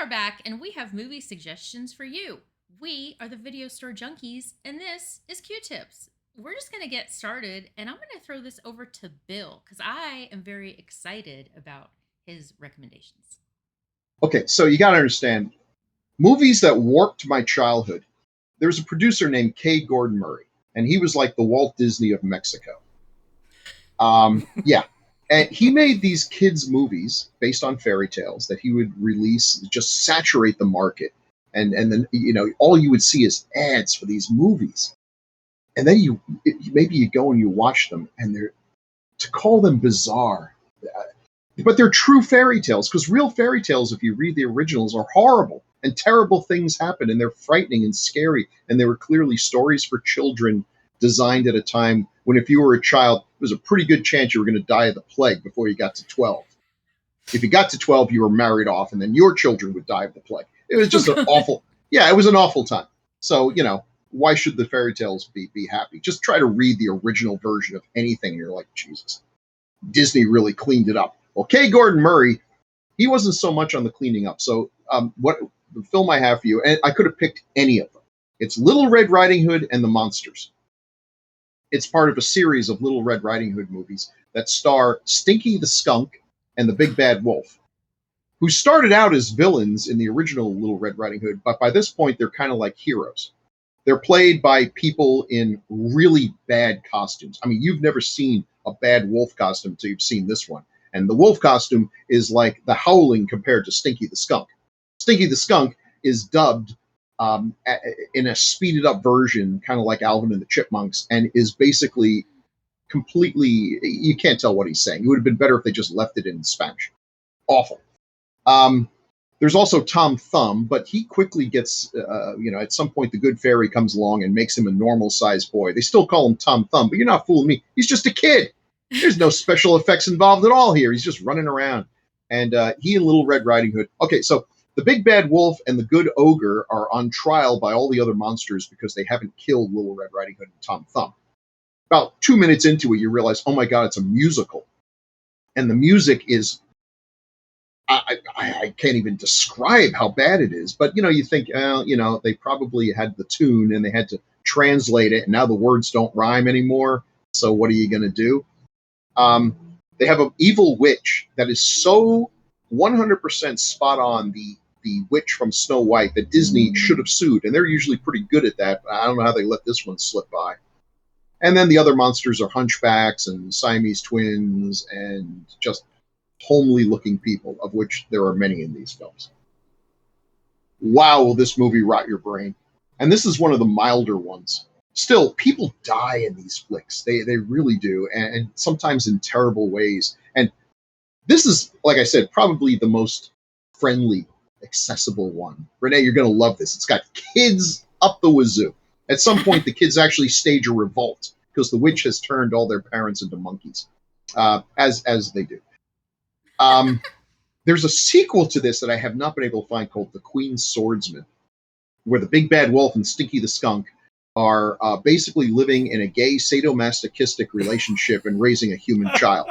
are back and we have movie suggestions for you. We are the Video Store Junkies, and this is Q-Tips. We're just going to get started, and I'm going to throw this over to Bill because I am very excited about his recommendations. Okay, so you got to understand movies that warped my childhood. There's a producer named K. Gordon Murray, and he was like the Walt Disney of Mexico. Yeah. And he made these kids' movies based on fairy tales that he would release, just saturate the market. And then, all you would see is ads for these movies. And then maybe you go and you watch them, and to call them bizarre, but they're true fairy tales, because real fairy tales, if you read the originals, are horrible and terrible things happen, and they're frightening and scary. And they were clearly stories for children designed at a time when, if you were a child, there was a pretty good chance you were going to die of the plague before you got to 12. If you got to 12, you were married off, and then your children would die of the plague. It was just it was an awful time. So, why should the fairy tales be happy? Just try to read the original version of anything, and you're like, Jesus, Disney really cleaned it up. Well, K. Gordon Murray, he wasn't so much on the cleaning up. So what the film I have for you, and I could have picked any of them. It's Little Red Riding Hood and the Monsters. It's part of a series of Little Red Riding Hood movies that star Stinky the Skunk and the Big Bad Wolf, who started out as villains in the original Little Red Riding Hood, but by this point, they're kind of like heroes. They're played by people in really bad costumes. I mean, you've never seen a bad wolf costume until you've seen this one. And the wolf costume is like the Howling compared to Stinky the Skunk. Stinky the Skunk is dubbed in a speeded up version, kind of like Alvin and the Chipmunks, and is basically completely, you can't tell what he's saying. It would have been better if they just left it in Spanish. Awful. There's also Tom Thumb, but he quickly gets, at some point the good fairy comes along and makes him a normal sized boy. They still call him Tom Thumb, but you're not fooling me. He's just a kid. There's no special effects involved at all here. He's just running around. And he and Little Red Riding Hood. Okay, so the Big Bad Wolf and the Good Ogre are on trial by all the other monsters because they haven't killed Little Red Riding Hood and Tom Thumb. About 2 minutes into it, you realize, oh my God, it's a musical. And the music is, I can't even describe how bad it is. But, you think, they probably had the tune and they had to translate it. And now the words don't rhyme anymore. So what are you going to do? They have an evil witch that is so 100% spot on the witch from Snow White that Disney should have sued. And they're usually pretty good at that. But I don't know how they let this one slip by. And then the other monsters are hunchbacks and Siamese twins and just homely looking people, of which there are many in these films. Wow, will this movie rot your brain? And this is one of the milder ones. Still, people die in these flicks. They really do, and sometimes in terrible ways. And this is, like I said, probably the most friendly, accessible one. Renee, you're going to love this. It's got kids up the wazoo. At some point, the kids actually stage a revolt because the witch has turned all their parents into monkeys, as they do. There's a sequel to this that I have not been able to find called The Queen's Swordsman, where the Big Bad Wolf and Stinky the Skunk are basically living in a gay sadomasochistic relationship and raising a human child.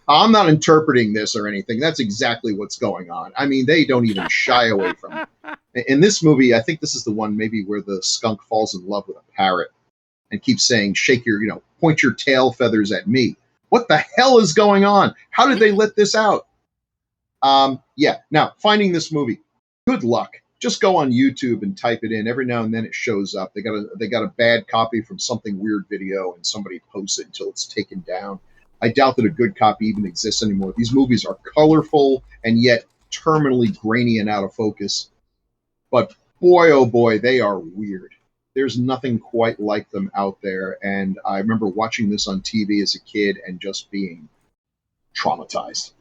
I'm not interpreting this or anything. That's exactly what's going on. I mean, they don't even shy away from it. In this movie, I think this is the one maybe where the skunk falls in love with a parrot and keeps saying, point your tail feathers at me. What the hell is going on? How did they let this out? Now, finding this movie, good luck. Just go on YouTube and type it in. Every now and then it shows up. They got a bad copy from something weird video and somebody posts it until it's taken down. I doubt that a good copy even exists anymore. These movies are colorful and yet terminally grainy and out of focus. But boy, oh boy, they are weird. There's nothing quite like them out there. And I remember watching this on TV as a kid and just being traumatized.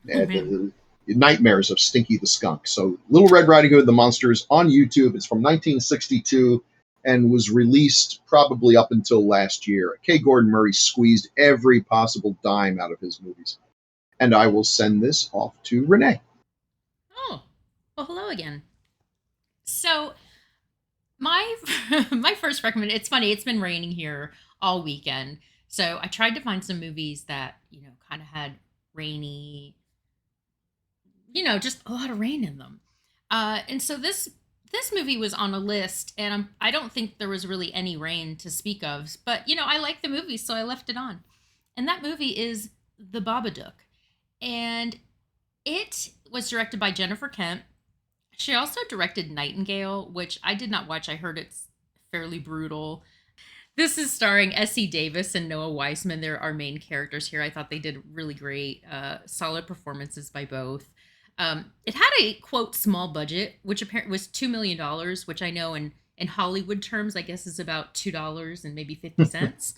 The nightmares of Stinky the Skunk. So Little Red Riding Hood, The Monsters on YouTube. It's from 1962 and was released probably up until last year. K. Gordon Murray squeezed every possible dime out of his movies. And I will send this off to Renee. Oh, well, hello again. So my first recommendation, it's funny, it's been raining here all weekend. So I tried to find some movies that, kind of had rainy, just a lot of rain in them. And so this movie was on a list, and I don't think there was really any rain to speak of. But I like the movie, so I left it on. And that movie is The Babadook, and it was directed by Jennifer Kent. She also directed Nightingale, which I did not watch. I heard it's fairly brutal. This is starring Essie Davis and Noah Weissman. They're our main characters here. I thought they did really great, solid performances by both. It had a quote small budget, which apparently was $2 million, which I know in Hollywood terms, I guess is about $2 and maybe 50 cents.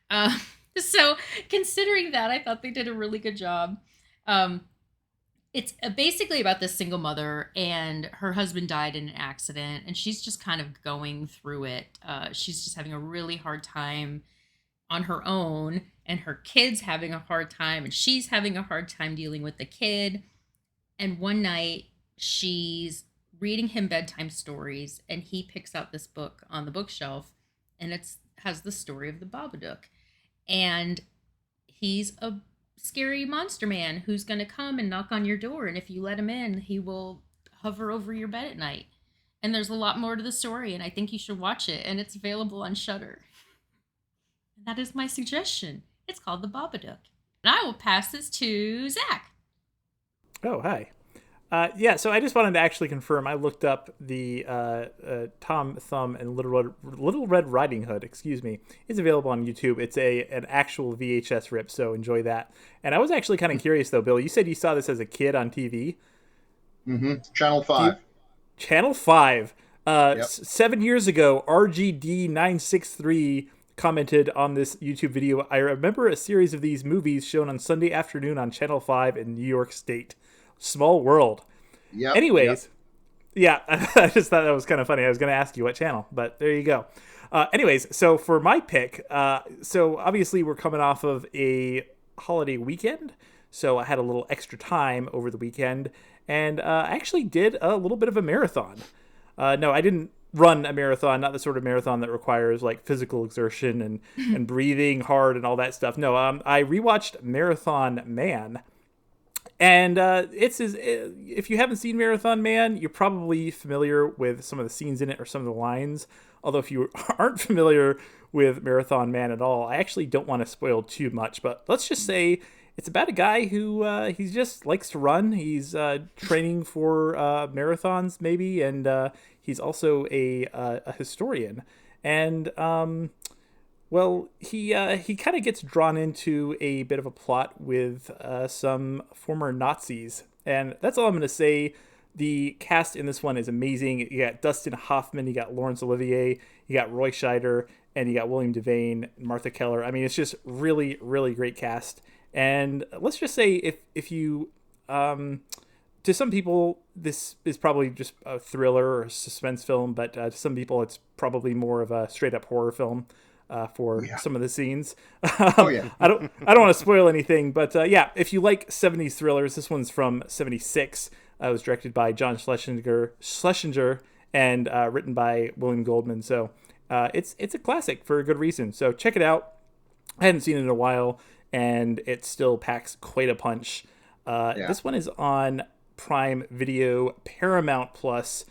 Uh, so considering that, I thought they did a really good job. Um, it's basically about this single mother, and her husband died in an accident, and she's just kind of going through it. She's just having a really hard time on her own, and her kid's having a hard time, and she's having a hard time dealing with the kid. And one night she's reading him bedtime stories, and he picks out this book on the bookshelf, and it's has the story of the Babadook. And he's a scary monster man who's going to come and knock on your door, and if you let him in, he will hover over your bed at night. And there's a lot more to the story, and I think you should watch it, and it's available on Shudder. And that is my suggestion. It's called The Babadook. And I will pass this to Zach. Oh, hi. Yeah, so I just wanted to actually confirm. I looked up the Tom Thumb and Little Red Riding Hood. Excuse me, is available on YouTube. It's an actual VHS rip, so enjoy that. And I was actually kind of curious though, Bill. You said you saw this as a kid on TV. Mm-hmm. Channel 5. Channel 5. Yep. 7 years ago, RGD963 commented on this YouTube video. I remember a series of these movies shown on Sunday afternoon on Channel 5 in New York State. Small world. Yeah. Anyways, yeah, I just thought that was kind of funny. I was going to ask you what channel, but there you go. Anyways, so for my pick, so obviously we're coming off of a holiday weekend, so I had a little extra time over the weekend, and I actually did a little bit of a marathon. No, I didn't run a marathon, not the sort of marathon that requires like physical exertion and breathing hard and all that stuff. No, I rewatched Marathon Man. And if you haven't seen Marathon Man, you're probably familiar with some of the scenes in it or some of the lines. Although if you aren't familiar with Marathon Man at all, I actually don't want to spoil too much. But let's just say it's about a guy who he just likes to run. He's training for marathons maybe, and he's also a historian. And well, he kind of gets drawn into a bit of a plot with some former Nazis. And that's all I'm going to say. The cast in this one is amazing. You got Dustin Hoffman, you got Laurence Olivier, you got Roy Scheider, and you got William Devane, Martha Keller. I mean, it's just really, really great cast. And let's just say if you, to some people, this is probably just a thriller or a suspense film, but to some people, it's probably more of a straight up horror film. For some of the scenes. Oh yeah. I don't want to spoil anything, but yeah, if you like 70s thrillers, this one's from 76. It was directed by John Schlesinger and written by William Goldman. So it's a classic for a good reason. So check it out. I hadn't seen it in a while, and it still packs quite a punch. This one is on Prime Video, Paramount Plus.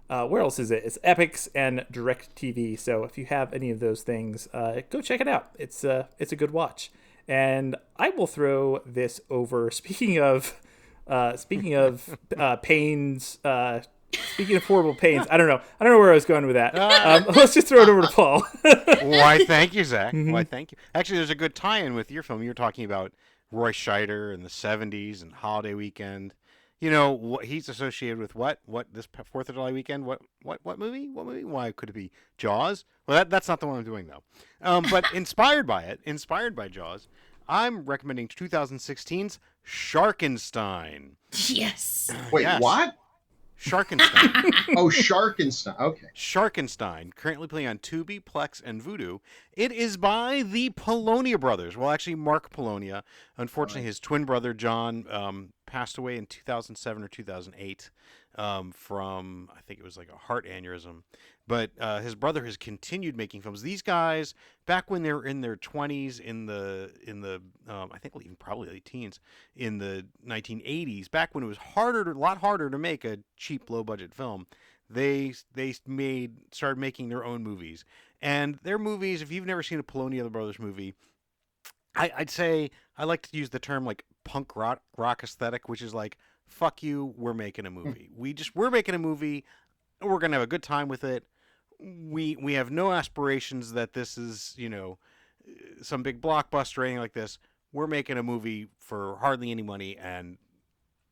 Where else is it? It's Epix and DirecTV. So if you have any of those things, go check it out. It's a good watch. And I will throw this over. Speaking of pains. Speaking of horrible pains, I don't know where I was going with that. Let's just throw it over to Paul. Why, thank you, Zach. Mm-hmm. Why, thank you. Actually, there's a good tie-in with your film. You were talking about Roy Scheider in the 70s and holiday weekend. You know, he's associated with what this 4th of July weekend? What movie? What movie? Why could it be Jaws? Well, that's not the one I'm doing, though. But inspired by Jaws, I'm recommending 2016's Sharkenstein. Yes. Wait, yes. What? Sharkenstein. Oh, Sharkenstein. Okay. Sharkenstein, currently playing on Tubi, Plex, and Vudu. It is by the Polonia brothers. Well, actually, Mark Polonia. Unfortunately, his twin brother, John, passed away in 2007 or 2008 from, I think it was like a heart aneurysm. But his brother has continued making films. These guys, back when they were in their 20s, in the I think even probably late teens, in the 1980s, back when it was a lot harder to make a cheap, low budget film, they started making their own movies. And their movies, if you've never seen a Poloni Brothers movie, I'd say I like to use the term like punk rock aesthetic, which is like, fuck you, we're making a movie. We're making a movie. We're gonna have a good time with it. We have no aspirations that this is, some big blockbuster or anything like this. We're making a movie for hardly any money, and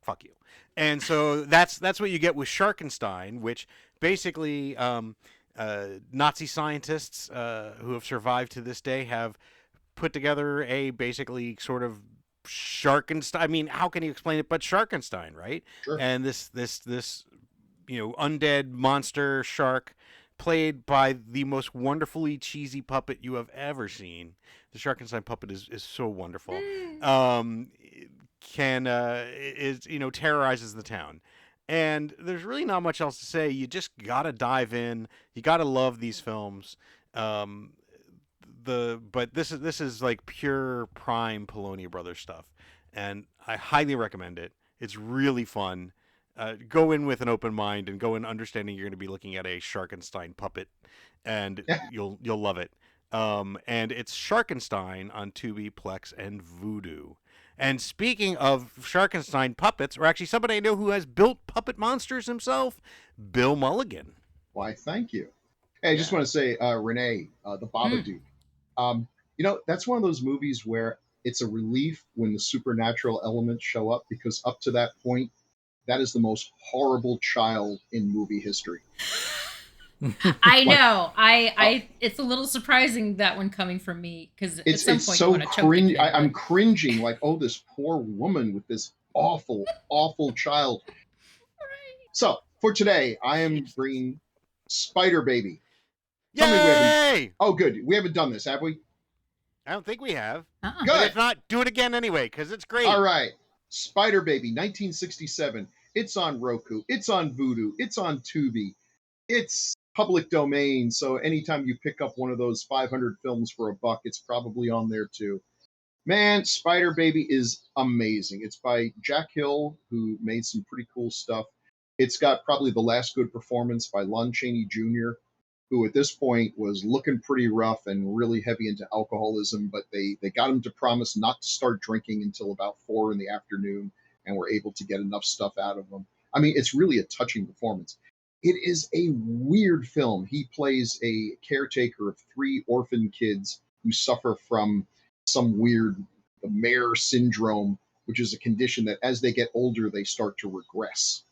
fuck you. And so that's what you get with Sharkenstein, which basically Nazi scientists who have survived to this day have put together a basically sort of Sharkenstein. I mean, how can you explain it but Sharkenstein, right? Sure. And this undead monster shark played by the most wonderfully cheesy puppet you have ever seen. The Sharkenstein puppet is so wonderful. Terrorizes the town. And there's really not much else to say. You just gotta dive in. You gotta love these films. But this is like pure prime Poloni Brothers stuff, and I highly recommend it. It's really fun. Go in with an open mind and go in understanding you're going to be looking at a Sharkenstein puppet, and you'll love it. And it's Sharkenstein on Tubi, Plex, and Vudu. And speaking of Sharkenstein puppets, or actually somebody I know who has built puppet monsters himself, Bill Mulligan. Why, thank you. Hey, I just want to say, Renee, the Babadook. That's one of those movies where it's a relief when the supernatural elements show up, because up to that point, that is the most horrible child in movie history. I know. It's a little surprising, that one coming from me, because at some point so you want to choke the kid, I'm cringing, like, oh, this poor woman with this awful, awful child. Right. So for today, I am bringing Spider Baby. Yay! Oh, good. We haven't done this, have we? I don't think we have. Good. But if not, do it again anyway, because it's great. All right. Spider Baby, 1967. It's on Roku. It's on Vudu. It's on Tubi. It's public domain, so anytime you pick up one of those 500 films for $1, it's probably on there too. Man, Spider Baby is amazing. It's by Jack Hill, who made some pretty cool stuff. It's got probably the last good performance by Lon Chaney Jr., who at this point was looking pretty rough and really heavy into alcoholism, but they got him to promise not to start drinking until about 4 in the afternoon, and were able to get enough stuff out of him. I mean, it's really a touching performance. It is a weird film. He plays a caretaker of 3 orphan kids who suffer from some weird Mare syndrome, which is a condition that as they get older, they start to regress.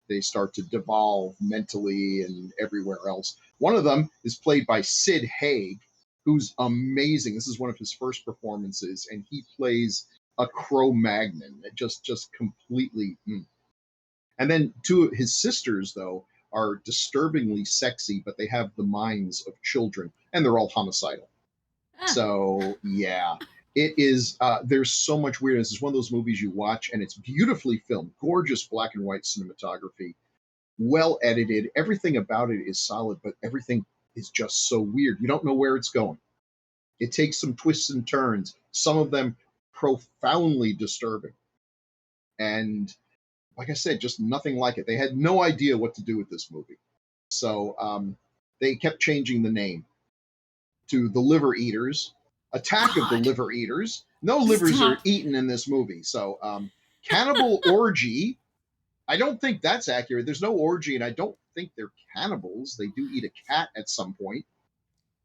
They start to devolve mentally and everywhere else. One of them is played by Sid Haig, who's amazing. This is one of his first performances, and he plays a Cro-Magnon. Just completely. And then 2 of his sisters, though, are disturbingly sexy, but they have the minds of children, and they're all homicidal. So, yeah. It is, there's so much weirdness. It's one of those movies you watch, and it's beautifully filmed, gorgeous black and white cinematography, well edited. Everything about it is solid, but everything is just so weird. You don't know where it's going. It takes some twists and turns, some of them profoundly disturbing. And like I said, just nothing like it. They had no idea what to do with this movie. So they kept changing the name to The Liver Eaters, Attack of the Liver Eaters. No livers are eaten in this movie. So Cannibal Orgy, I don't think that's accurate. There's no orgy, and I don't think they're cannibals. They do eat a cat at some point.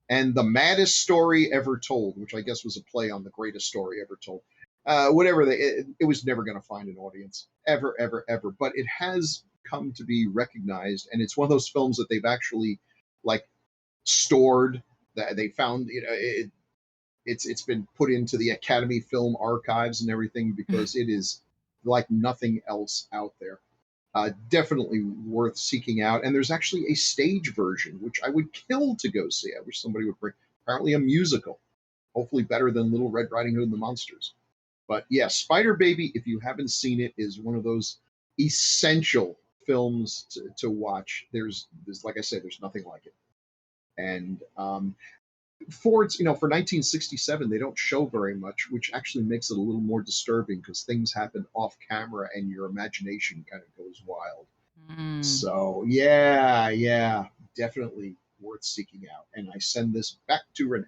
And The Maddest Story Ever Told, which I guess was a play on The Greatest Story Ever Told. It was never going to find an audience, ever, ever, ever. But it has come to be recognized, and it's one of those films that they've actually stored. That they found, it's been put into the Academy Film Archives and everything, because it is like nothing else out there. Definitely worth seeking out. And there's actually a stage version, which I would kill to go see. I wish somebody would bring. Apparently a musical, hopefully better than Little Red Riding Hood and the Monsters. But yeah, Spider Baby, if you haven't seen it, is one of those essential films to watch. There's like I said, there's nothing like it. And Ford's, for 1967, they don't show very much, which actually makes it a little more disturbing because things happen off camera and your imagination kind of goes wild. Mm. So yeah, definitely worth seeking out. And I send this back to Renee.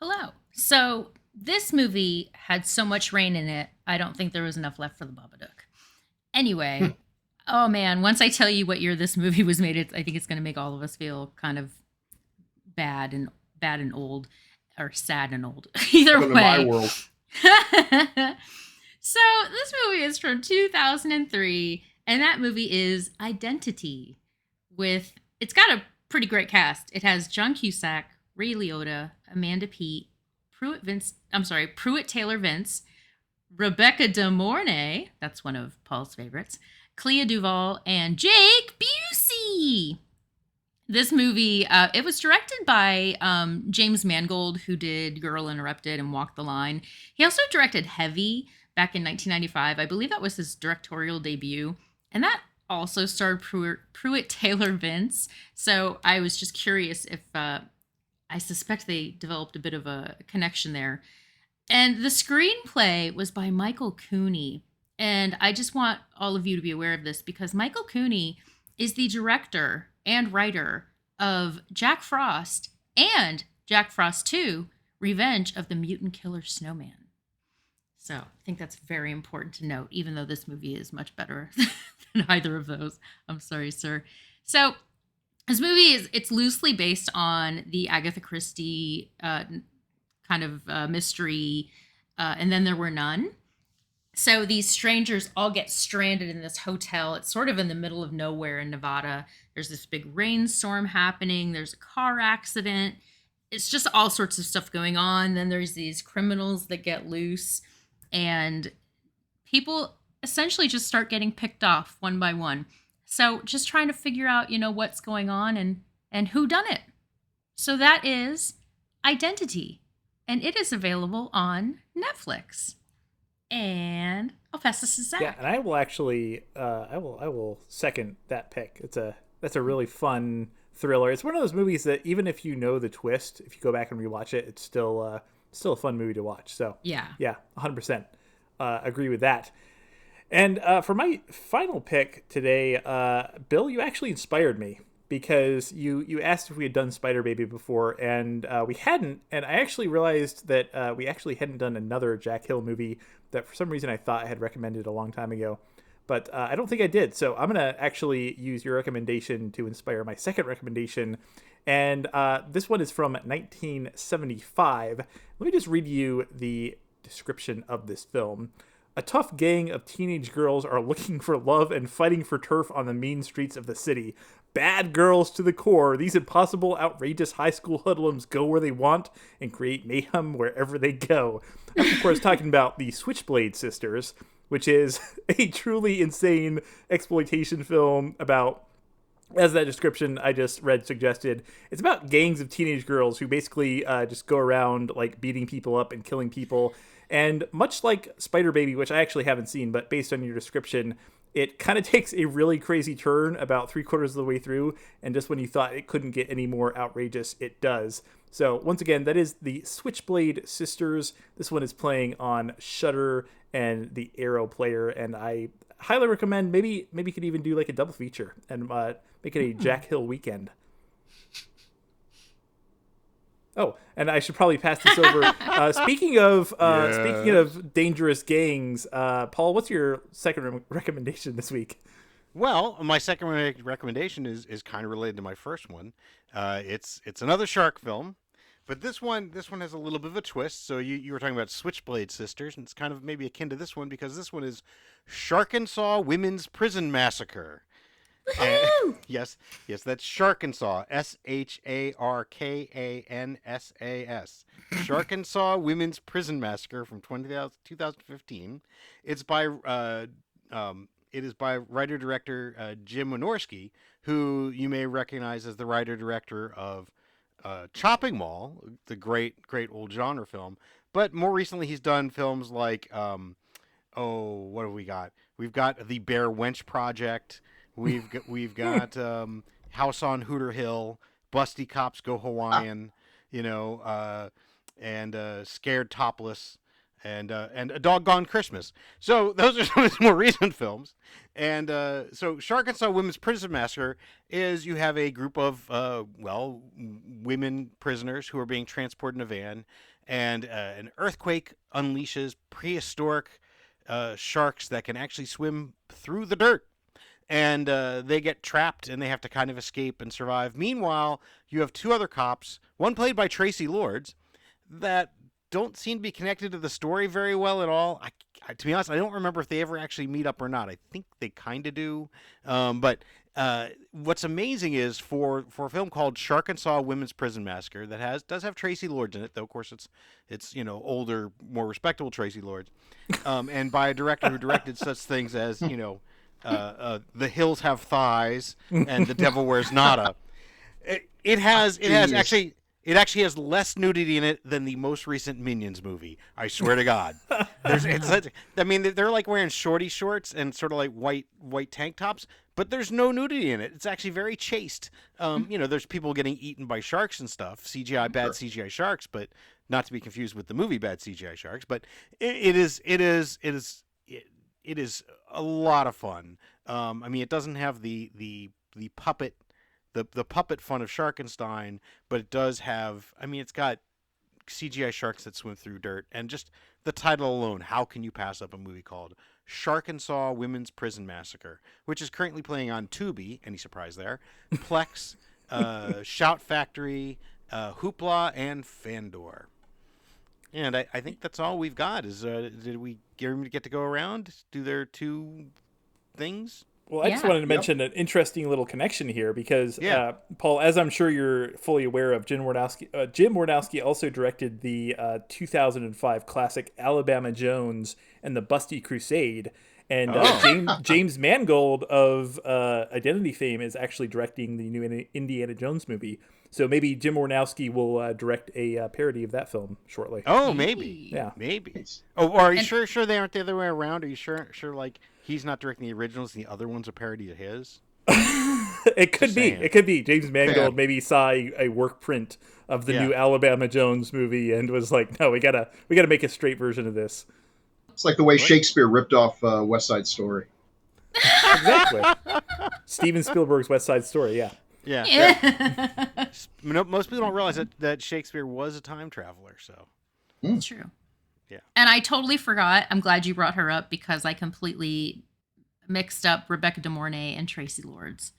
Hello. So this movie had so much rain in it, I don't think there was enough left for the Babadook. Anyway, oh man, once I tell you what year this movie was made, I think it's going to make all of us feel kind of bad and old, or sad and old. Either Welcome way. to my world. So this movie is from 2003, and that movie is Identity. It's got a pretty great cast. It has John Cusack, Ray Liotta, Amanda Peet, Pruitt Taylor Vince, Rebecca De Mornay, that's one of Paul's favorites, Clea Duvall, and Jake Busey. This movie, it was directed by James Mangold, who did Girl Interrupted and Walk the Line. He also directed Heavy back in 1995. I believe that was his directorial debut. And that also starred Pruitt Taylor Vince. So I was just curious if I suspect they developed a bit of a connection there. And the screenplay was by Michael Cooney. And I just want all of you to be aware of this because Michael Cooney is the director and writer of Jack Frost and Jack Frost 2, Revenge of the Mutant Killer Snowman. So I think that's very important to note, even though this movie is much better than either of those. I'm sorry, sir. So this movie it's loosely based on the Agatha Christie kind of mystery, And Then There Were None. So these strangers all get stranded in this hotel. It's sort of in the middle of nowhere in Nevada. There's this big rainstorm happening. There's a car accident. It's just all sorts of stuff going on. Then there's these criminals that get loose. And people essentially just start getting picked off one by one. So just trying to figure out, what's going on and who done it. So that is Identity. And it is available on Netflix. And I'll pass this to Zach. Yeah, and I will actually, I will second that pick. That's a really fun thriller. It's one of those movies that even if you know the twist, if you go back and rewatch it, it's still a fun movie to watch. So yeah, 100% agree with that. And for my final pick today, Bill, you actually inspired me because you asked if we had done Spider Baby before, and we hadn't. And I actually realized that we actually hadn't done another Jack Hill movie that for some reason I thought I had recommended a long time ago. But I don't think I did. So I'm going to actually use your recommendation to inspire my second recommendation. And this one is from 1975. Let me just read you the description of this film. A tough gang of teenage girls are looking for love and fighting for turf on the mean streets of the city. Bad girls to the core, these impossible, outrageous high school hoodlums go where they want and create mayhem wherever they go. I'm, of course, talking about the Switchblade Sisters, which is a truly insane exploitation film about, as that description I just read suggested, it's about gangs of teenage girls who basically just go around like beating people up and killing people. And much like Spider Baby, which I actually haven't seen, but based on your description, it kind of takes a really crazy turn about 3/4 of the way through. And just when you thought it couldn't get any more outrageous, it does. So once again, that is the Switchblade Sisters. This one is playing on Shudder and the Arrow player. And I highly recommend maybe could even do like a double feature and make it a Jack Hill weekend. Oh, and I should probably pass this over. Speaking of dangerous gangs, Paul, what's your second recommendation this week? Well, my second recommendation is kind of related to my first one. It's another shark film, but this one has a little bit of a twist. So you were talking about Switchblade Sisters, and it's kind of maybe akin to this one because this one is Sharkenstein Women's Prison Massacre. Yes, that's Sharkenstein, Sharkansas. Sharkenstein Women's Prison Massacre from 2015. It is by writer-director Jim Wynorski, who you may recognize as the writer-director of Chopping Mall, the great old genre film, but more recently he's done films like what have we got? We've got the Bear Wench Project. We've got House on Hooter Hill, Busty Cops Go Hawaiian, and Scared Topless, and A Doggone Christmas. So those are some of his more recent films. And so Sharkenstein Women's Prison Massacre is you have a group of women prisoners who are being transported in a van, and an earthquake unleashes prehistoric sharks that can actually swim through the dirt. And they get trapped, and they have to kind of escape and survive. Meanwhile, you have two other cops, one played by Tracy Lords, that don't seem to be connected to the story very well at all. To be honest, I don't remember if they ever actually meet up or not. I think they kind of do. But what's amazing is for a film called Sharkenstein Women's Prison Massacre that does have Tracy Lords in it, though of course it's older, more respectable Tracy Lords, and by a director who directed such things as The Hills Have Thighs and The Devil Wears Nada. It actually has less nudity in it than the most recent Minions movie. I swear to God. They're like wearing shorty shorts and sort of like white tank tops, but there's no nudity in it. It's actually very chaste. There's people getting eaten by sharks and stuff. Bad CGI sharks, but not to be confused with the movie Bad CGI Sharks. But it is a lot of fun. It doesn't have the puppet. The puppet fun of Sharkenstein, but it does have, it's got CGI sharks that swim through dirt, and just the title alone, how can you pass up a movie called Sharkenstein Women's Prison Massacre, which is currently playing on Tubi, any surprise there, Plex, Shout Factory, Hoopla, and Fandor. And I think that's all we've got. Did we get to go around, do their two things? Well, I just wanted to mention an interesting little connection here because, Paul, as I'm sure you're fully aware of, Jim Wynorski also directed the 2005 classic Alabama Jones and the Busty Crusade. And James Mangold of Identity fame is actually directing the new Indiana Jones movie. So maybe Jim Wynorski will direct a parody of that film shortly. Oh, maybe. Yeah. Maybe. Oh, are you sure they aren't the other way around? Are you sure like he's not directing the originals and the other one's a parody of his? It could be. James Mangold maybe saw a work print of the new Alabama Jones movie and was like, no, we gotta make a straight version of this. It's like the way Shakespeare ripped off West Side Story. Exactly. Steven Spielberg's West Side Story, yeah. Yeah. Most people don't realize that Shakespeare was a time traveler, so. It's true. Yeah. And I totally forgot. I'm glad you brought her up because I completely mixed up Rebecca De Mornay and Tracy Lords.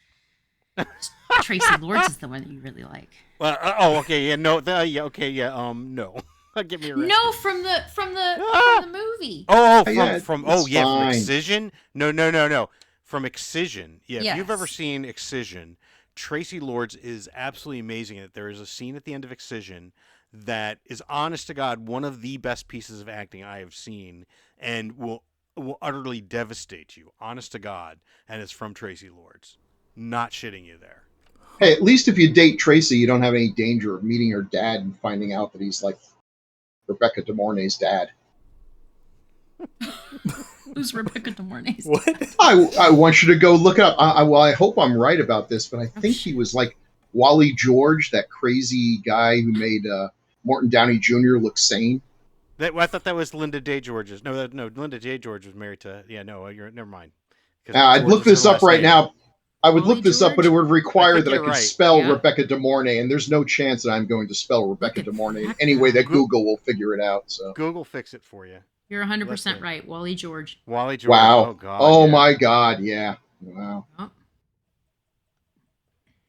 Tracy Lords is the one that you really like. Well, okay, yeah, no, no. Get me arrested. No, from the movie. From Excision. No. From Excision. Yeah, yes. If you've ever seen Excision, Tracy Lords is absolutely amazing. There is a scene at the end of Excision that is, honest to God, one of the best pieces of acting I have seen, and will utterly devastate you. Honest to God, and it's from Tracy Lords. Not shitting you there. Hey, at least if you date Tracy, you don't have any danger of meeting her dad and finding out that he's like Rebecca De Mornay's dad. Who's Rebecca De Mornay's what? dad? I want you to go look it up. I hope I'm right about this, but I think he was like Wally George, that crazy guy who made Morton Downey Jr. look sane. I thought that was Linda Day George's. No, Linda Day George was married to. Yeah, no, never mind. I'd look this up right now. I would look this up, but it would require that I could spell Rebecca De Mornay, and there's no chance that I'm going to spell Rebecca De Mornay in any way that Google will figure it out. So Google fix it for you. You're 100% right, Wally George. Wally George. Wow. Oh God. Oh my God. Yeah. Wow.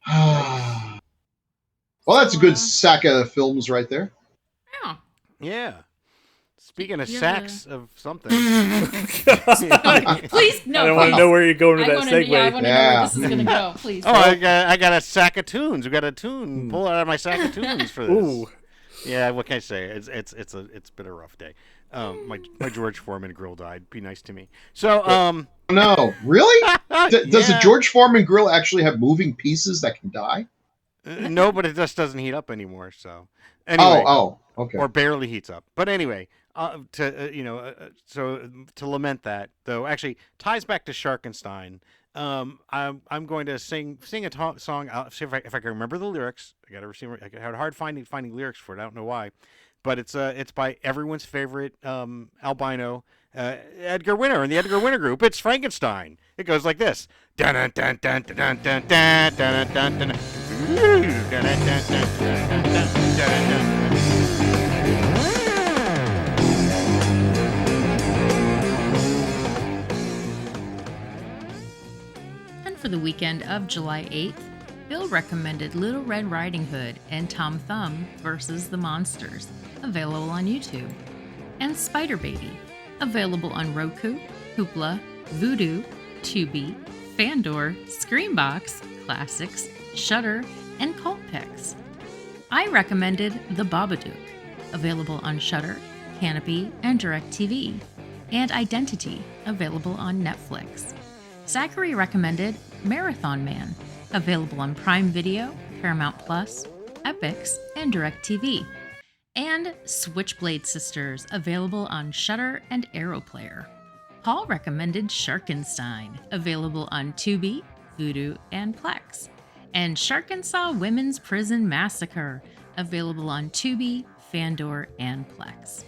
Oh. Well, that's a good sack of films right there. Yeah. Yeah. Speaking of sacks of something. Please, no. I don't want to know where you're going with that segue. I want to know where this is going to go. Please. Oh, I got a sack of tunes. We got a tune. Pull out of my sack of tunes for this. Ooh. Yeah, what can I say? It's been a rough day. My George Foreman grill died. Be nice to me. So no, really? Does a George Foreman grill actually have moving pieces that can die? No, but it just doesn't heat up anymore. So anyway, Okay. or barely heats up. But anyway, so to lament that though actually ties back to Sharkenstein. I'm going to sing a song. I'll see if I can remember the lyrics. I had a hard finding lyrics for it. I don't know why, but it's by everyone's favorite albino Edgar Winter and the Edgar Winter Group. It's Frankenstein. It goes like this. Dun dun dun dun dun dun dun dun dun dun. And for the weekend of July 8th, Bill recommended Little Red Riding Hood and Tom Thumb versus the Monsters, available on YouTube, and Spider Baby, available on Roku, Hoopla, Vudu, Tubi, Fandor, Screambox, Classics, Shudder, and Cultpix. I recommended The Babadook, available on Shudder, Canopy, and DirecTV, and Identity, available on Netflix. Zachary recommended Marathon Man, available on Prime Video, Paramount Plus, Epix, and DirecTV, and Switchblade Sisters, available on Shudder and ArrowPlayer. Paul recommended Sharkenstein, available on Tubi, Vudu, and Plex, and Sharkensaw Women's Prison Massacre, available on Tubi, Fandor, and Plex.